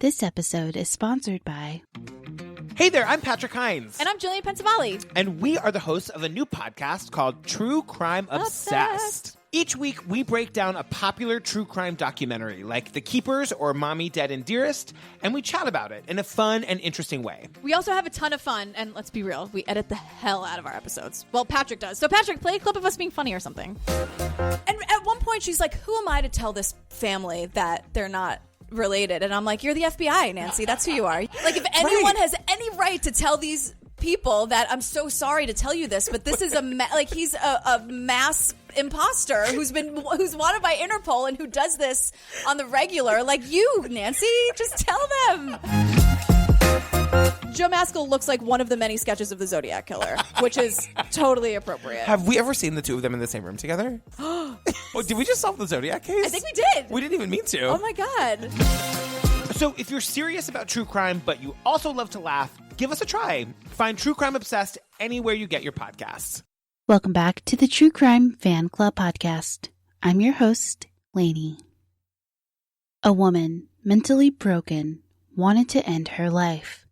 This episode is sponsored by... Hey there, I'm Patrick Hines. And I'm Jillian Pensavalle. And we are the hosts of a new podcast called True Crime Obsessed. Each week, we break down a popular true crime documentary like The Keepers or Mommy, Dead and Dearest, and we chat about it in a fun and interesting way. We also have a ton of fun, and let's be real, we edit the hell out of our episodes. Well, Patrick does. So Patrick, play a clip of us being funny or something. And at one point, she's like, who am I to tell this family that they're not related? And I'm like, you're the FBI, Nancy. That's who you are. Like, if anyone has any right to tell these people that I'm so sorry to tell you this, but this is he's a mass imposter who's wanted by Interpol and who does this on the regular. Like you, Nancy, just tell them. Joe Maskell looks like one of the many sketches of the Zodiac Killer, which is totally appropriate. Have we ever seen the two of them in the same room together? Oh, did we just solve the Zodiac case? I think we did. We didn't even mean to. Oh my God. So if you're serious about true crime, but you also love to laugh, give us a try. Find True Crime Obsessed anywhere you get your podcasts. Welcome back to the True Crime Fan Club podcast. I'm your host, Lainey. A woman, mentally broken, wanted to end her life.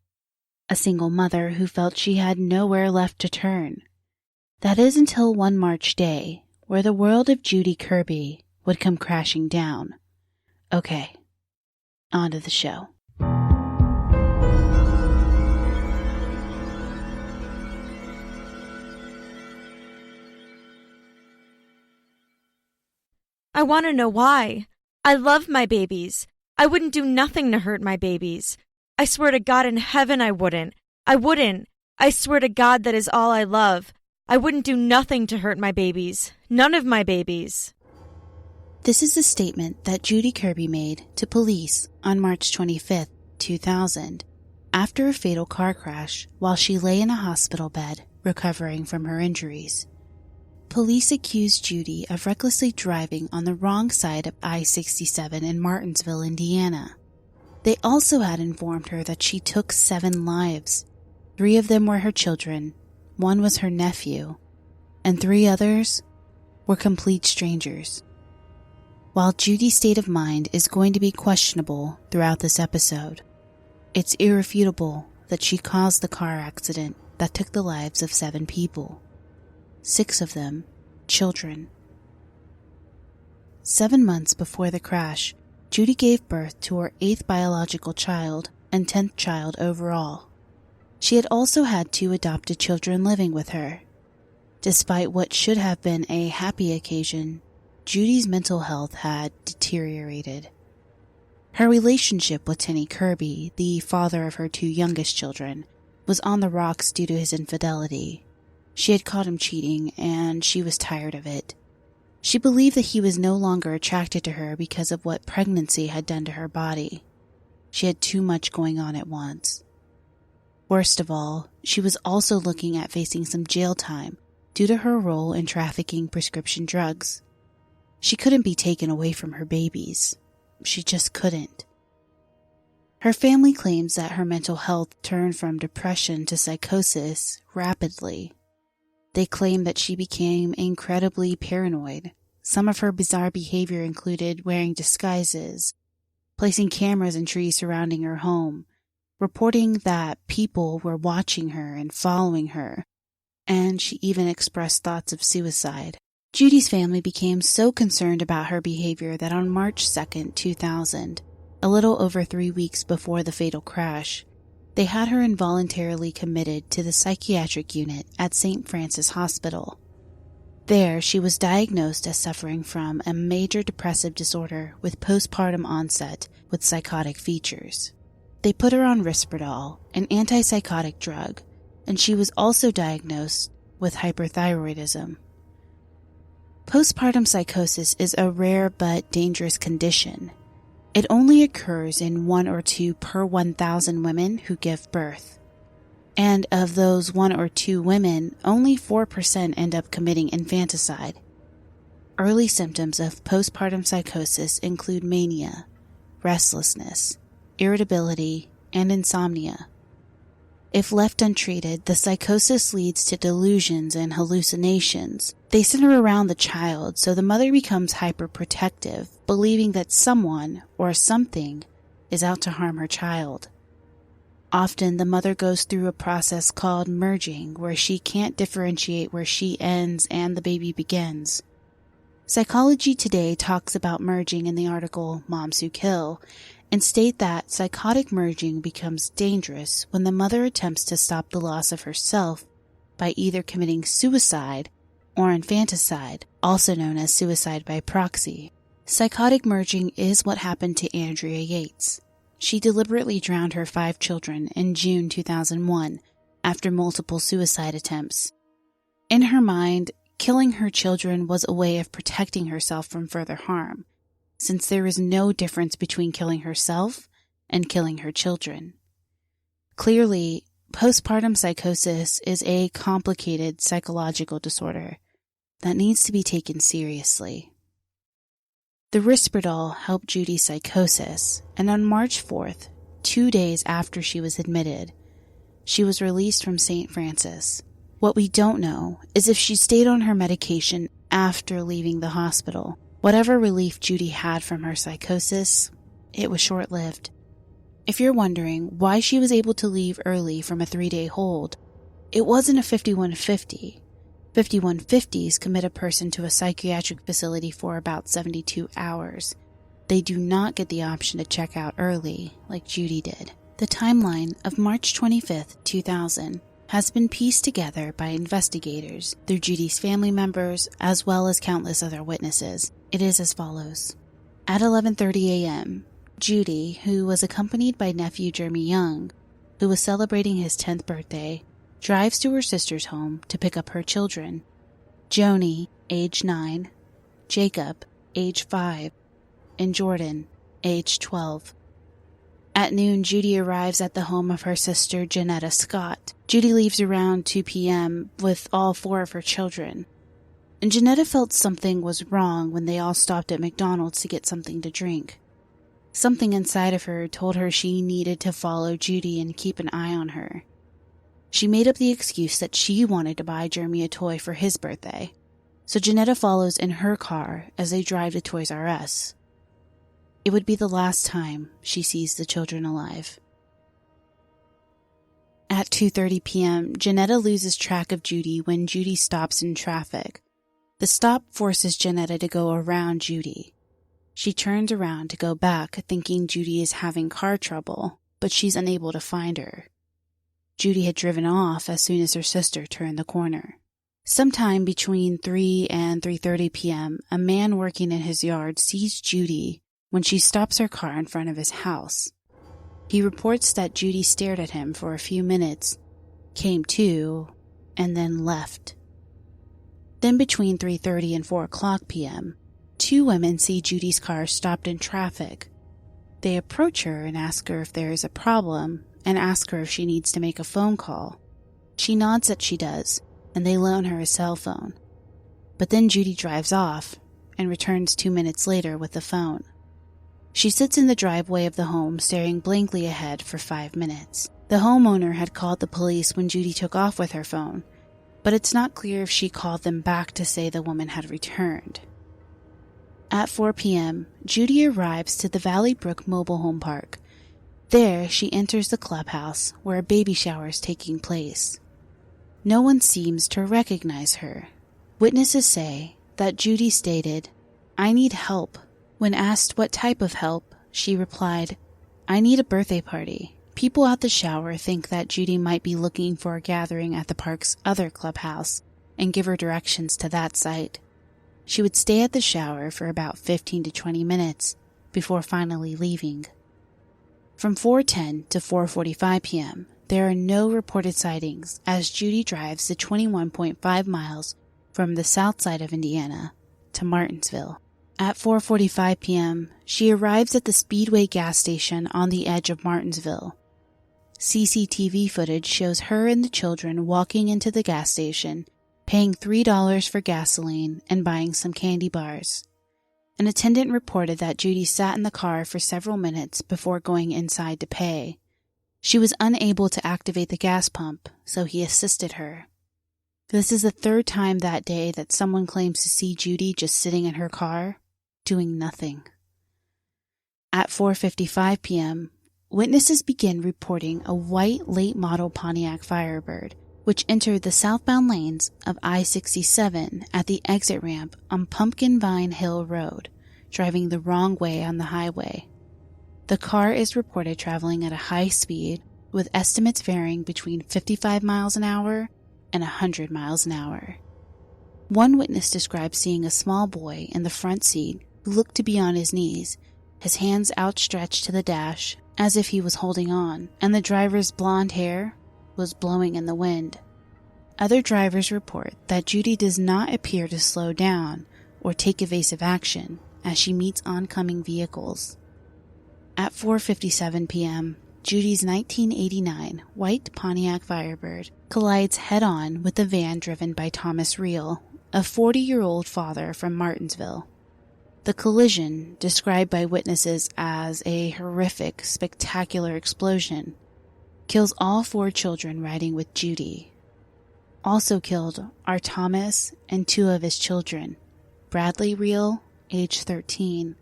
A single mother who felt she had nowhere left to turn. That is until one March day, where the world of Judy Kirby would come crashing down. Okay, on to the show. I want to know why. I love my babies. I wouldn't do nothing to hurt my babies. I swear to God in heaven I wouldn't. I wouldn't. I swear to God that is all I love. I wouldn't do nothing to hurt my babies. None of my babies. This is a statement that Judy Kirby made to police on March 25th, 2000, after a fatal car crash while she lay in a hospital bed recovering from her injuries. Police accused Judy of recklessly driving on the wrong side of I-67 in Martinsville, Indiana. They also had informed her that she took 7 lives. 3 of them were her children, 1 was her nephew, and 3 others were complete strangers. While Judy's state of mind is going to be questionable throughout this episode, it's irrefutable that she caused the car accident that took the lives of 7 people. 6 of them, children. 7 months before the crash, Judy gave birth to her 8th biological child and 10th child overall. She had also had 2 adopted children living with her. Despite what should have been a happy occasion, Judy's mental health had deteriorated. Her relationship with Tenny Kirby, the father of her 2 youngest children, was on the rocks due to his infidelity. She had caught him cheating, and she was tired of it. She believed that he was no longer attracted to her because of what pregnancy had done to her body. She had too much going on at once. Worst of all, she was also looking at facing some jail time due to her role in trafficking prescription drugs. She couldn't be taken away from her babies. She just couldn't. Her family claims that her mental health turned from depression to psychosis rapidly. They claim that she became incredibly paranoid. Some of her bizarre behavior included wearing disguises, placing cameras in trees surrounding her home, reporting that people were watching her and following her, and she even expressed thoughts of suicide. Judy's family became so concerned about her behavior that on March 2nd, 2000, a little over 3 weeks before the fatal crash, they had her involuntarily committed to the psychiatric unit at St. Francis Hospital. There, she was diagnosed as suffering from a major depressive disorder with postpartum onset with psychotic features. They put her on Risperdal, an antipsychotic drug, and she was also diagnosed with hyperthyroidism. Postpartum psychosis is a rare but dangerous condition. It only occurs in 1 or 2 per 1,000 women who give birth. And of those 1 or 2 women, only 4% end up committing infanticide. Early symptoms of postpartum psychosis include mania, restlessness, irritability, and insomnia. If left untreated, the psychosis leads to delusions and hallucinations. They center around the child, so the mother becomes hyperprotective, believing that someone or something is out to harm her child. Often, the mother goes through a process called merging, where she can't differentiate where she ends and the baby begins. Psychology Today talks about merging in the article Moms Who Kill, and state that psychotic merging becomes dangerous when the mother attempts to stop the loss of herself by either committing suicide or infanticide, also known as suicide by proxy. Psychotic merging is what happened to Andrea Yates. She deliberately drowned her 5 children in June 2001 after multiple suicide attempts. In her mind, killing her children was a way of protecting herself from further harm, since there is no difference between killing herself and killing her children. Clearly, postpartum psychosis is a complicated psychological disorder that needs to be taken seriously. The Risperdal helped Judy's psychosis, and on March 4th, 2 days after she was admitted, she was released from St. Francis. What we don't know is if she stayed on her medication after leaving the hospital. Whatever relief Judy had from her psychosis, it was short-lived. If you're wondering why she was able to leave early from a 3-day hold, it wasn't a 5150. 5150s commit a person to a psychiatric facility for about 72 hours. They do not get the option to check out early, like Judy did. The timeline of March 25th, 2000 has been pieced together by investigators through Judy's family members as well as countless other witnesses. It is as follows. At 11:30 a.m., Judy, who was accompanied by nephew Jeremy Young, who was celebrating his 10th birthday, drives to her sister's home to pick up her children, Joni, age 9, Jacob, age 5, and Jordan, age 12. At noon, Judy arrives at the home of her sister, Janetta Scott. Judy leaves around 2 p.m. with all 4 of her children. And Janetta felt something was wrong when they all stopped at McDonald's to get something to drink. Something inside of her told her she needed to follow Judy and keep an eye on her. She made up the excuse that she wanted to buy Jeremy a toy for his birthday, so Janetta follows in her car as they drive to Toys R Us. It would be the last time she sees the children alive. At 2:30 p.m., Janetta loses track of Judy when Judy stops in traffic. The stop forces Janetta to go around Judy. She turns around to go back, thinking Judy is having car trouble, but she's unable to find her. Judy had driven off as soon as her sister turned the corner. Sometime between 3 and 3:30 p.m., a man working in his yard sees Judy when she stops her car in front of his house. He reports that Judy stared at him for a few minutes, came to, and then left. Then between 3:30 and 4 o'clock p.m., 2 women see Judy's car stopped in traffic. They approach her and ask her if there is a problem, and ask her if she needs to make a phone call. She nods that she does, and they loan her a cell phone. But then Judy drives off and returns 2 minutes later with the phone. She sits in the driveway of the home staring blankly ahead for 5 minutes. The homeowner had called the police when Judy took off with her phone, but it's not clear if she called them back to say the woman had returned. At 4 p.m., Judy arrives to the Valley Brook Mobile Home Park. There, she enters the clubhouse where a baby shower is taking place. No one seems to recognize her. Witnesses say that Judy stated, "I need help." When asked what type of help, she replied, "I need a birthday party." People at the shower think that Judy might be looking for a gathering at the park's other clubhouse and give her directions to that site. She would stay at the shower for about 15 to 20 minutes before finally leaving. From 4:10 to 4:45 p.m., there are no reported sightings as Judy drives the 21.5 miles from the south side of Indiana to Martinsville. At 4:45 p.m., she arrives at the Speedway gas station on the edge of Martinsville. CCTV footage shows her and the children walking into the gas station, paying $3 for gasoline and buying some candy bars. An attendant reported that Judy sat in the car for several minutes before going inside to pay. She was unable to activate the gas pump, so he assisted her. This is the 3rd time that day that someone claims to see Judy just sitting in her car, doing nothing. At 4:55 p.m., witnesses begin reporting a white late-model Pontiac Firebird, which entered the southbound lanes of I-67 at the exit ramp on Pumpkin Vine Hill Road, driving the wrong way on the highway. The car is reported traveling at a high speed, with estimates varying between 55 miles an hour and 100 miles an hour. One witness described seeing a small boy in the front seat who looked to be on his knees, his hands outstretched to the dash as if he was holding on, and the driver's blonde hair was blowing in the wind. Other drivers report that Judy does not appear to slow down or take evasive action as she meets oncoming vehicles. At 4:57 p.m., Judy's 1989 white Pontiac Firebird collides head-on with a van driven by Thomas Reel, a 40-year-old father from Martinsville. The collision, described by witnesses as a horrific, spectacular explosion, kills all 4 children riding with Judy. Also killed are Thomas and 2 of his children, Bradley Reel, age 13,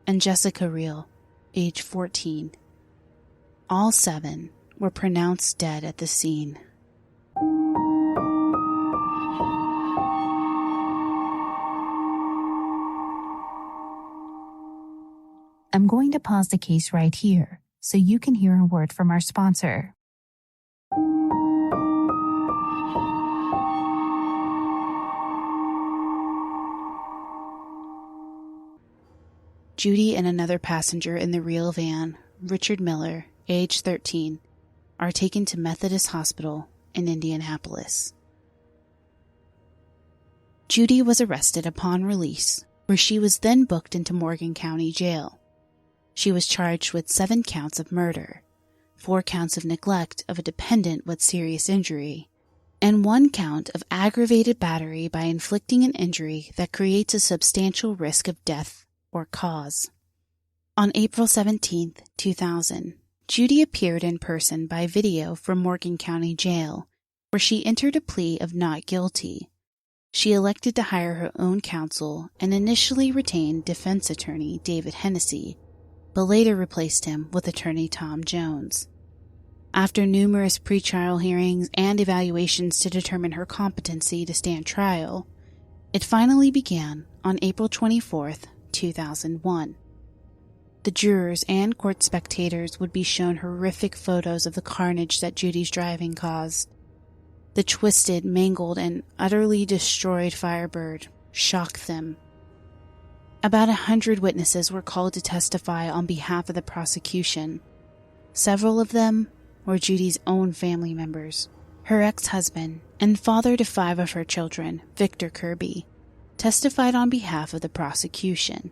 and Jessica Reel, age 14. All 7 were pronounced dead at the scene. I'm going to pause the case right here so you can hear a word from our sponsor. Judy and another passenger in the Reel van, Richard Miller, age 13, are taken to Methodist Hospital in Indianapolis. Judy was arrested upon release, where she was then booked into Morgan County Jail. She was charged with 7 counts of murder, 4 counts of neglect of a dependent with serious injury, and 1 count of aggravated battery by inflicting an injury that creates a substantial risk of death or cause. On April 17, 2000, Judy appeared in person by video from Morgan County Jail, where she entered a plea of not guilty. She elected to hire her own counsel and initially retained defense attorney David Hennessy, but later replaced him with attorney Tom Jones. After numerous pretrial hearings and evaluations to determine her competency to stand trial, it finally began on April 24, 2001. The jurors and court spectators would be shown horrific photos of the carnage that Judy's driving caused. The twisted, mangled, and utterly destroyed Firebird shocked them. About 100 witnesses were called to testify on behalf of the prosecution. Several of them were Judy's own family members. Her ex-husband and father to 5 of her children, Victor Kirby, testified on behalf of the prosecution.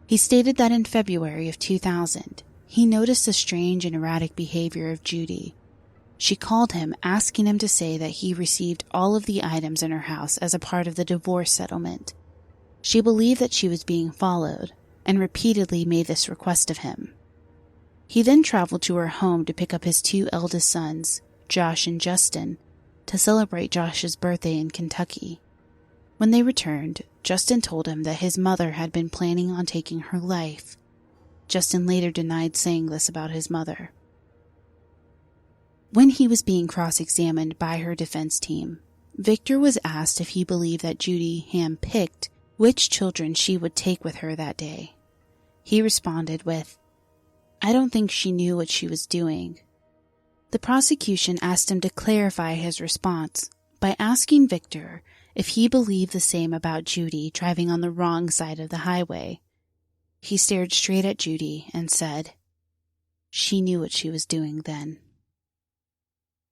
He stated that in February of 2000, he noticed the strange and erratic behavior of Judy. She called him, asking him to say that he received all of the items in her house as a part of the divorce settlement. She believed that she was being followed, and repeatedly made this request of him. He then traveled to her home to pick up his 2 eldest sons, Josh and Justin, to celebrate Josh's birthday in Kentucky. When they returned, Justin told him that his mother had been planning on taking her life. Justin later denied saying this about his mother. When he was being cross-examined by her defense team, Victor was asked if he believed that Judy hand-picked which children she would take with her that day. He responded with, "I don't think she knew what she was doing." The prosecution asked him to clarify his response by asking Victor if he believed the same about Judy driving on the wrong side of the highway. He stared straight at Judy and said, "She knew what she was doing then."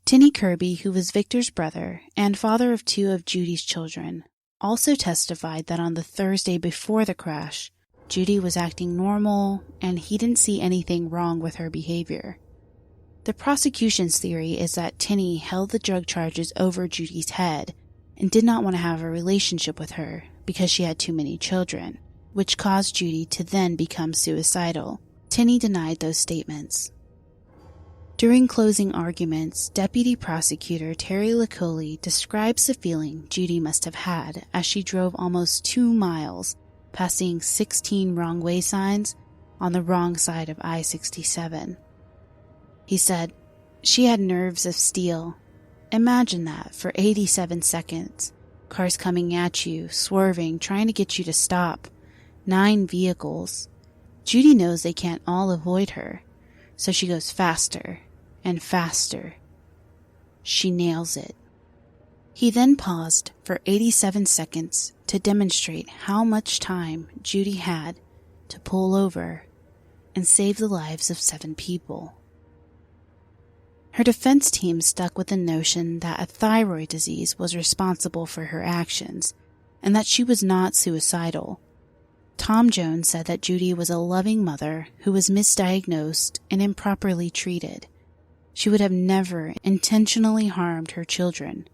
Judy Kirby, who was Victor's brother and father of 2 of Judy's children, also testified that on the Thursday before the crash, Judy was acting normal and he didn't see anything wrong with her behavior. The prosecution's theory is that Tinny held the drug charges over Judy's head and did not want to have a relationship with her because she had too many children, which caused Judy to then become suicidal. Tinny denied those statements. During closing arguments, Deputy Prosecutor Terry Licoli describes the feeling Judy must have had as she drove almost 2 miles, passing 16 wrong-way signs on the wrong side of I-67. He said, "She had nerves of steel. Imagine that for 87 seconds. Cars coming at you, swerving, trying to get you to stop. 9 vehicles. Judy knows they can't all avoid her, so she goes faster and faster. She nails it." He then paused for 87 seconds to demonstrate how much time Judy had to pull over and save the lives of 7 people. Her defense team stuck with the notion that a thyroid disease was responsible for her actions and that she was not suicidal. Tom Jones said that Judy was a loving mother who was misdiagnosed and improperly treated. She would have never intentionally harmed her children.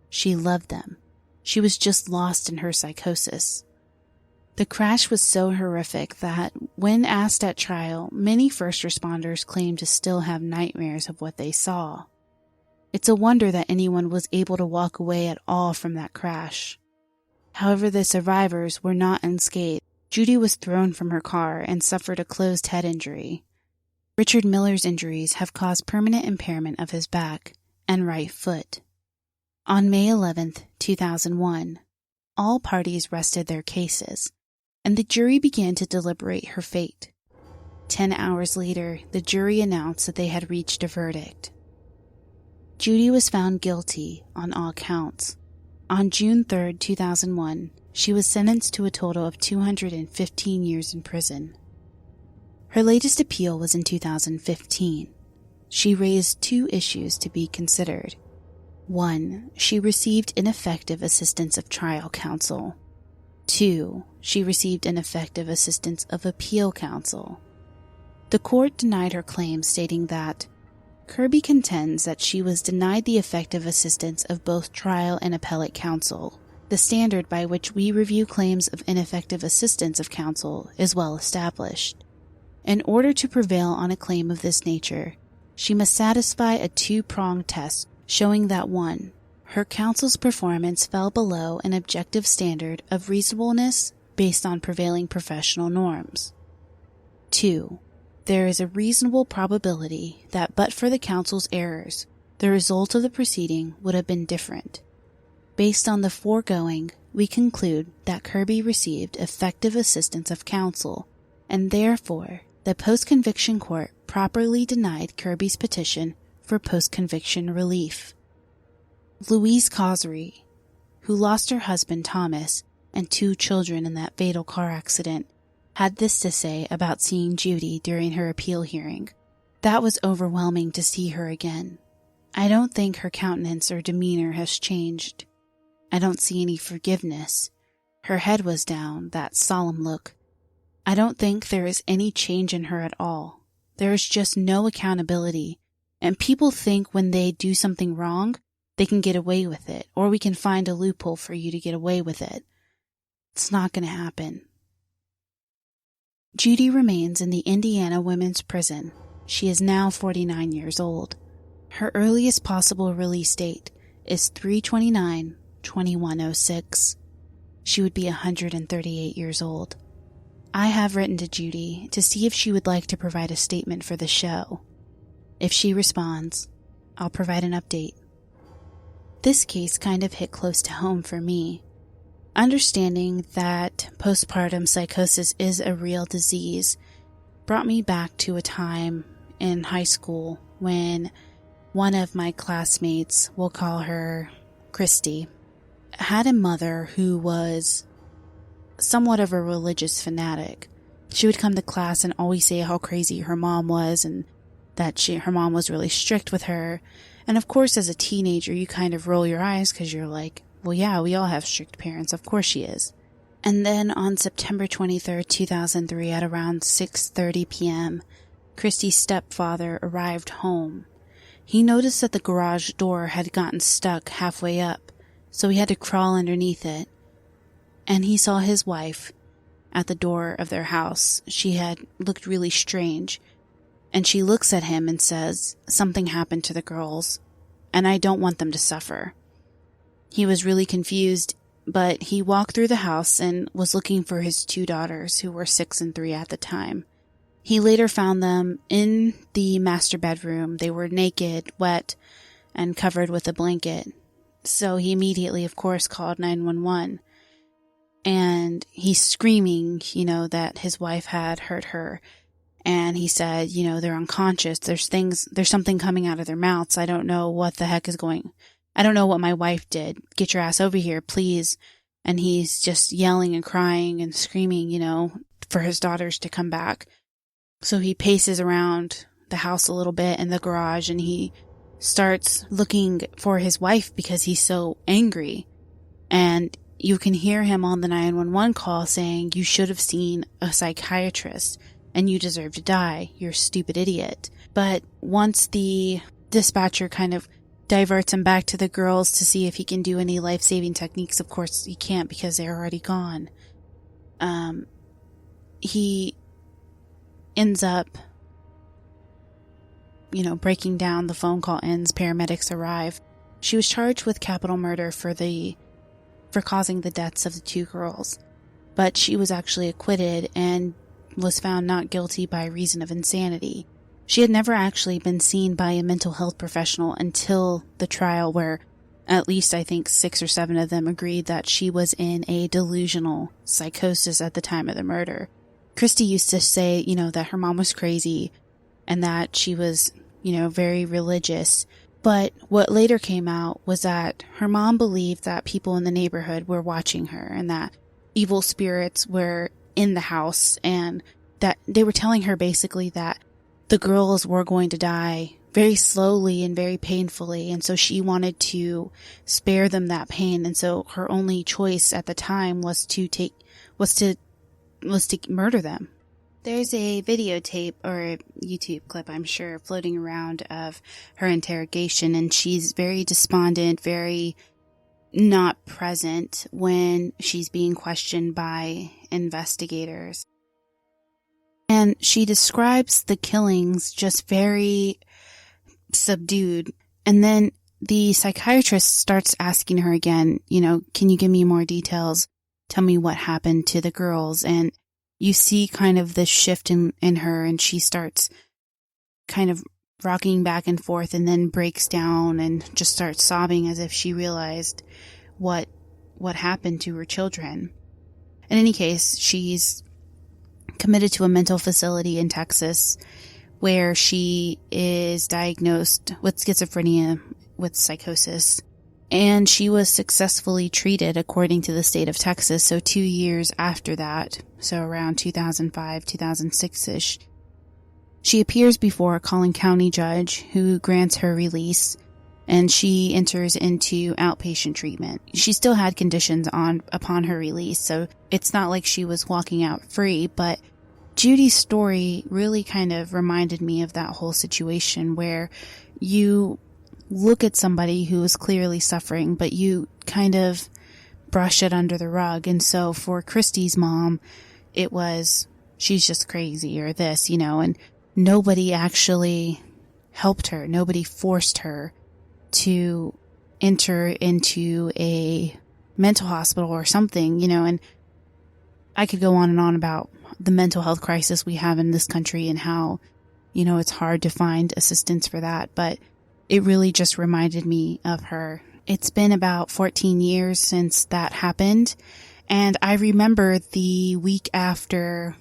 She loved them. She was just lost in her psychosis. The crash was so horrific that, when asked at trial, many first responders claimed to still have nightmares of what they saw. It's a wonder that anyone was able to walk away at all from that crash. However, the survivors were not unscathed. Judy was thrown from her car and suffered a closed head injury. Richard Miller's injuries have caused permanent impairment of his back and right foot. On May 11, 2001, all parties rested their cases, and the jury began to deliberate her fate. 10 hours later, the jury announced that they had reached a verdict. Judy was found guilty on all counts. On June 3, 2001, she was sentenced to a total of 215 years in prison. Her latest appeal was in 2015. She raised 2 issues to be considered. 1, she received ineffective assistance of trial counsel. 2, she received ineffective assistance of appeal counsel. The court denied her claim, stating that Kirby contends that she was denied the effective assistance of both trial and appellate counsel. The standard by which we review claims of ineffective assistance of counsel is well established. In order to prevail on a claim of this nature, she must satisfy a 2-pronged test showing that 1, her counsel's performance fell below an objective standard of reasonableness based on prevailing professional norms. 2, there is a reasonable probability that but for the counsel's errors, the result of the proceeding would have been different. Based on the foregoing, we conclude that Kirby received effective assistance of counsel, and therefore, the post-conviction court properly denied Kirby's petition for post-conviction relief. Louise Cosry, who lost her husband Thomas and 2 children in that fatal car accident, had this to say about seeing Judy during her appeal hearing. "That was overwhelming to see her again. I don't think her countenance or demeanor has changed. I don't see any forgiveness. Her head was down, that solemn look. I don't think there is any change in her at all. There is just no accountability, and people think when they do something wrong, they can get away with it, or we can find a loophole for you to get away with it. It's not going to happen." Judy remains in the Indiana Women's Prison. She is now 49 years old. Her earliest possible release date is 3/29/2106. She would be 138 years old. I have written to Judy to see if she would like to provide a statement for the show. If she responds, I'll provide an update. This case kind of hit close to home for me. Understanding that postpartum psychosis is a real disease brought me back to a time in high school when one of my classmates, we'll call her Christy, had a mother who was somewhat of a religious fanatic. She would come to class and always say how crazy her mom was and that her mom was really strict with her. And of course, as a teenager, you kind of roll your eyes because you're like, well, yeah, we all have strict parents. Of course she is. And then on September 23rd, 2003, at around 6:30 p.m., Christy's stepfather arrived home. He noticed that the garage door had gotten stuck halfway up, so he had to crawl underneath it. And he saw his wife at the door of their house. She had looked really strange. And she looks at him and says, "Something happened to the girls, and I don't want them to suffer." He was really confused, but he walked through the house and was looking for his 2 daughters, who were 6 and 3 at the time. He later found them in the master bedroom. They were naked, wet, and covered with a blanket. So he immediately, of course, called 911. And he's screaming, that his wife had hurt her. And he said, they're unconscious. There's something coming out of their mouths. I don't know what the heck is going. I don't know what my wife did. Get your ass over here, please. And he's just yelling and crying and screaming, for his daughters to come back. So he paces around the house a little bit in the garage, and he starts looking for his wife because he's so angry. And you can hear him on the 911 call saying, "You should have seen a psychiatrist and you deserve to die. You're a stupid idiot." But once the dispatcher kind of diverts him back to the girls to see if he can do any life-saving techniques, of course he can't because they're already gone. He ends up, breaking down. The phone call ends. Paramedics arrive. She was charged with capital murder for causing the deaths of the 2 girls, but she was actually acquitted and was found not guilty by reason of insanity. She had never actually been seen by a mental health professional until the trial, where at least I think 6 or 7 of them agreed that she was in a delusional psychosis at the time of the murder. Christy used to say, that her mom was crazy and that she was, very religious. But what later came out was that her mom believed that people in the neighborhood were watching her and that evil spirits were in the house, and that they were telling her basically that the girls were going to die very slowly and very painfully. And so she wanted to spare them that pain. And so her only choice at the time was to murder them. There's a videotape or a YouTube clip, I'm sure, floating around of her interrogation, and she's very despondent, very not present when she's being questioned by investigators. And she describes the killings just very subdued. And then the psychiatrist starts asking her again, can you give me more details? Tell me what happened to the girls. And you see kind of this shift in her, and she starts kind of rocking back and forth and then breaks down and just starts sobbing as if she realized what happened to her children. In any case, she's committed to a mental facility in Texas where she is diagnosed with schizophrenia with psychosis. And she was successfully treated according to the state of Texas. So 2 years after that, so around 2005, 2006-ish, she appears before a Collin County judge who grants her release, and she enters into outpatient treatment. She still had conditions upon her release, so it's not like she was walking out free, but Judy's story really kind of reminded me of that whole situation where you look at somebody who is clearly suffering, but you kind of brush it under the rug. And so for Christy's mom, it was, she's just crazy or this, and nobody actually helped her. Nobody forced her to enter into a mental hospital or something, and I could go on and on about the mental health crisis we have in this country and how, it's hard to find assistance for that. But it really just reminded me of her. It's been about 14 years since that happened. And I remember the week after,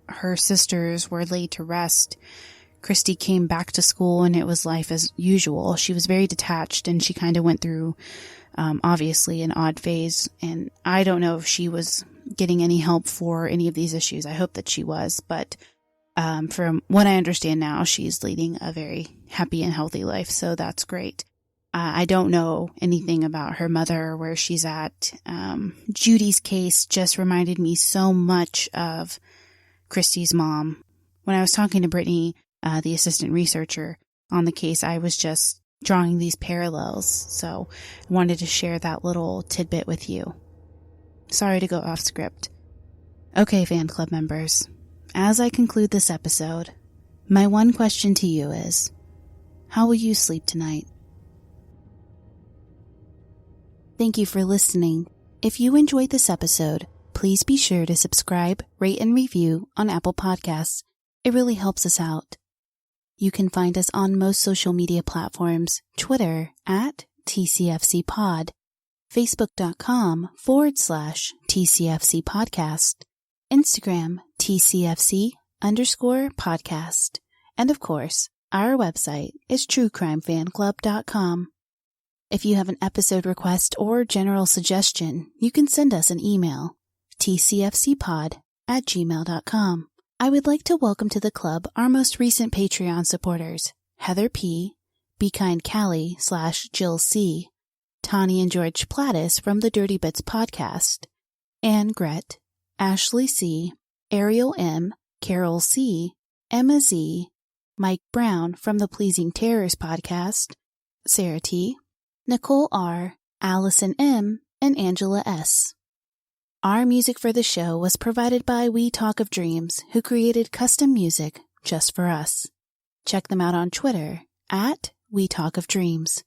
her sisters were laid to rest, Christy came back to school and it was life as usual. She was very detached and she kind of went through, obviously, an odd phase. And I don't know if she was getting any help for any of these issues. I hope that she was, but from what I understand now, she's leading a very happy and healthy life, so that's great. I don't know anything about her mother or where she's at. Judy's case just reminded me so much of Christy's mom. When I was talking to Brittany, the assistant researcher on the case, I was just drawing these parallels, so I wanted to share that little tidbit with you. Sorry to go off script. Okay, fan club members. As I conclude this episode, my one question to you is, how will you sleep tonight? Thank you for listening. If you enjoyed this episode, please be sure to subscribe, rate, and review on Apple Podcasts. It really helps us out. You can find us on most social media platforms, Twitter at TCFCpod, Facebook.com/TCFC podcast, Instagram TCFC_podcast, and of course, our website is truecrimefanclub.com. If you have an episode request or general suggestion, you can send us an email, tcfcpod@gmail.com. I would like to welcome to the club our most recent Patreon supporters, Heather P., Be Kind Callie /Jill C., Tani and George Plattis from the Dirty Bits podcast, Anne Gret, Ashley C., Ariel M., Carol C., Emma Z., Mike Brown from the Pleasing Terrors podcast, Sarah T., Nicole R., Allison M., and Angela S. Our music for the show was provided by We Talk of Dreams, who created custom music just for us. Check them out on Twitter at We Talk of Dreams.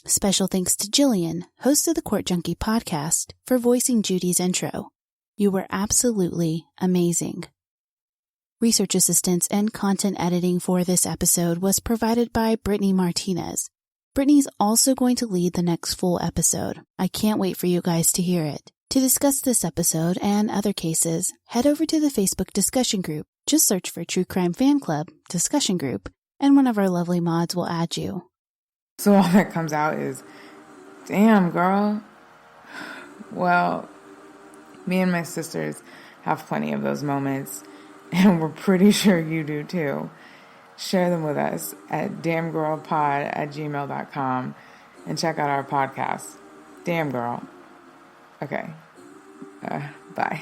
Special thanks to Jillian, host of the Court Junkie podcast, for voicing Judy's intro. You were absolutely amazing. Research assistance and content editing for this episode was provided by Brittany Martinez. Brittany's also going to lead the next full episode. I can't wait for you guys to hear it. To discuss this episode and other cases, head over to the Facebook discussion group. Just search for True Crime Fan Club discussion group, and one of our lovely mods will add you. So all that comes out is, damn, girl. Well, me and my sisters have plenty of those moments, and we're pretty sure you do too. Share them with us at damngirlpod@gmail.com and check out our podcast. Damn Girl. Okay. Bye.